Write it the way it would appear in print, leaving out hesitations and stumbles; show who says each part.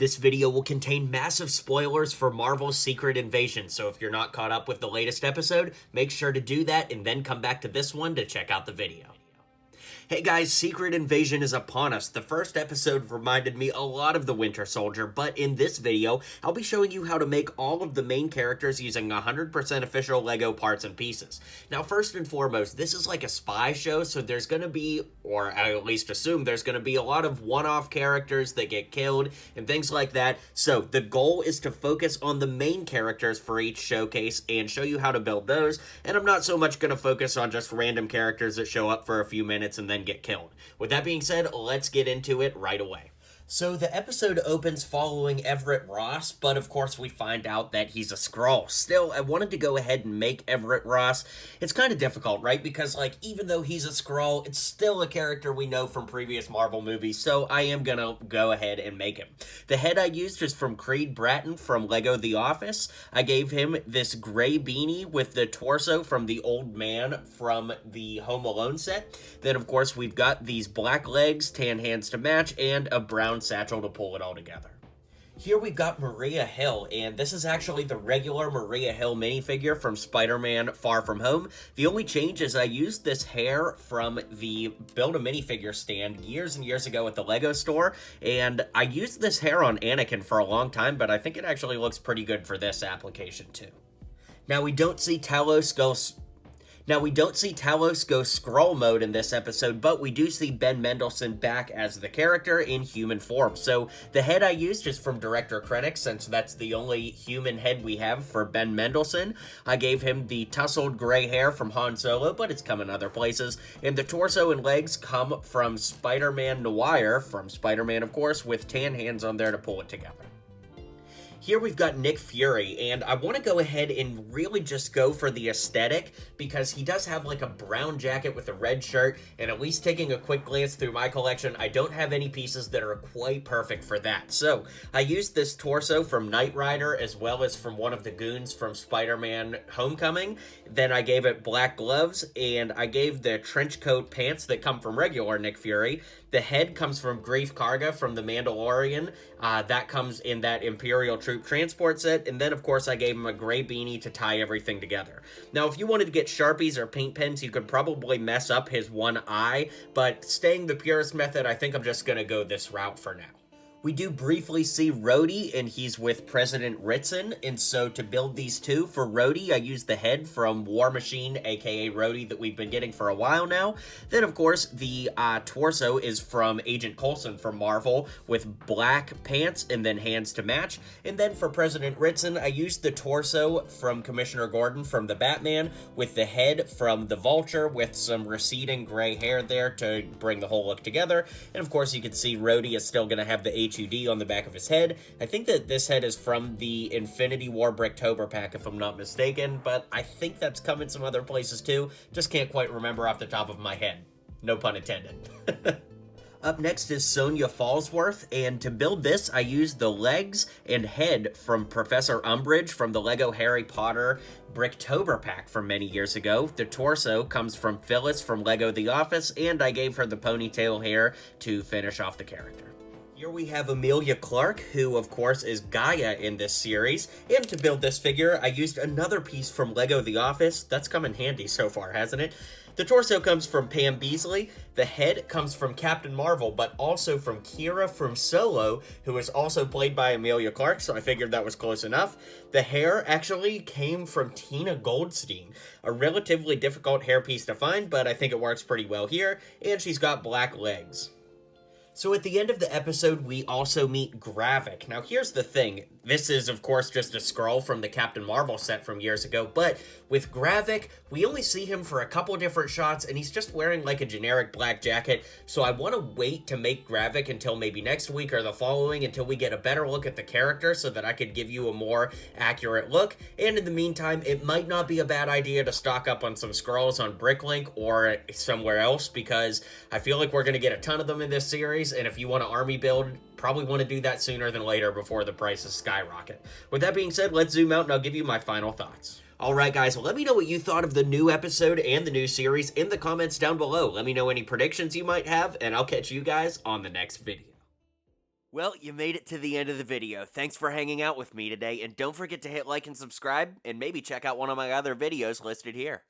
Speaker 1: This video will contain massive spoilers for Marvel's Secret Invasion, so if you're not caught up with the latest episode, make sure to do that and then come back to this one to check out the video. Hey guys, Secret Invasion is upon us. The first episode reminded me a lot of the Winter Soldier, but in this video, I'll be showing you how to make all of the main characters using 100% official LEGO parts and pieces. Now, first and foremost, this is like a spy show, so there's gonna be, or I at least assume there's gonna be a lot of one-off characters that get killed and things like that. So the goal is to focus on the main characters for each showcase and show you how to build those, and I'm not so much gonna focus on just random characters that show up for a few minutes and then get killed. With that being said, let's get into it right away. So the episode opens following Everett Ross, but of course we find out that he's a Skrull. Still, I wanted to go ahead and make Everett Ross. It's kind of difficult, right? Because, like, even though he's a Skrull, it's still a character we know from previous Marvel movies, so I am gonna go ahead and make him. The head I used is from Creed Bratton from LEGO The Office. I gave him this gray beanie with the torso from the old man from the Home Alone set. Then, of course, we've got these black legs, tan hands to match, and a brown satchel to pull it all together. Here we've got Maria Hill, and this is actually the regular Maria Hill minifigure from Spider-Man Far From Home. The only change is I used this hair from the Build-A-Minifigure stand years and years ago at the LEGO store, and I used this hair on Anakin for a long time, but I think it actually looks pretty good for this application too. Now we don't see Talos go Skrull mode in this episode, but we do see Ben Mendelsohn back as the character in human form. So the head I used is from Director Krennic, since that's the only human head we have for Ben Mendelsohn. I gave him the tousled gray hair from Han Solo, but it's come in other places. And the torso and legs come from Spider-Man Noir, from Spider-Man of course, with tan hands on there to pull it together. Here we've got Nick Fury, and I want to go ahead and really just go for the aesthetic because he does have like a brown jacket with a red shirt, and at least taking a quick glance through my collection, I don't have any pieces that are quite perfect for that. So I used this torso from Knight Rider as well as from one of the goons from Spider-Man Homecoming. Then I gave it black gloves, and I gave the trench coat pants that come from regular Nick Fury. The head comes from Greef Karga from The Mandalorian. That comes in that Imperial Troop Transport set. And then, of course, I gave him a gray beanie to tie everything together. Now, if you wanted to get Sharpies or paint pens, you could probably mess up his one eye. But staying the purest method, I think I'm just going to go this route for now. We do briefly see Rhodey, and he's with President Ritson, and so to build these two, for Rhodey, I used the head from War Machine, aka Rhodey, that we've been getting for a while now. Then, of course, the torso is from Agent Coulson from Marvel, with black pants and then hands to match. And then for President Ritson, I used the torso from Commissioner Gordon from the Batman, with the head from the Vulture, with some receding gray hair there to bring the whole look together. And, of course, you can see Rhodey is still going to have the HUD on the back of his head. I think that this head is from the Infinity War Bricktober pack, if I'm not mistaken, but I think that's come in some other places too. Just can't quite remember off the top of my head. No pun intended. Up next is Sonia Fallsworth, and to build this, I used the legs and head from Professor Umbridge from the LEGO Harry Potter Bricktober pack from many years ago. The torso comes from Phyllis from LEGO The Office, and I gave her the ponytail hair to finish off the character. Here we have Emilia Clarke, who of course is Gaia in this series, and to build this figure, I used another piece from LEGO The Office. That's come in handy so far, hasn't it? The torso comes from Pam Beesly, the head comes from Captain Marvel, but also from Kira from Solo, who is also played by Emilia Clarke, so I figured that was close enough. The hair actually came from Tina Goldstein, a relatively difficult hairpiece to find, but I think it works pretty well here, and she's got black legs. So at the end of the episode, we also meet Gravik. Now here's the thing, this is of course just a Skrull from the Captain Marvel set from years ago, but with Gravik, we only see him for a couple different shots, and he's just wearing like a generic black jacket, so I want to wait to make Gravik until maybe next week or the following, until we get a better look at the character so that I could give you a more accurate look, and in the meantime, it might not be a bad idea to stock up on some Skrulls on Bricklink or somewhere else, because I feel like we're going to get a ton of them in this series, and if you want to army build, probably want to do that sooner than later before the prices skyrocket. With that being said, let's zoom out and I'll give you my final thoughts. Alright guys, let me know what you thought of the new episode and the new series in the comments down below. Let me know any predictions you might have, and I'll catch you guys on the next video. Well, you made it to the end of the video. Thanks for hanging out with me today, and don't forget to hit like and subscribe, and maybe check out one of my other videos listed here.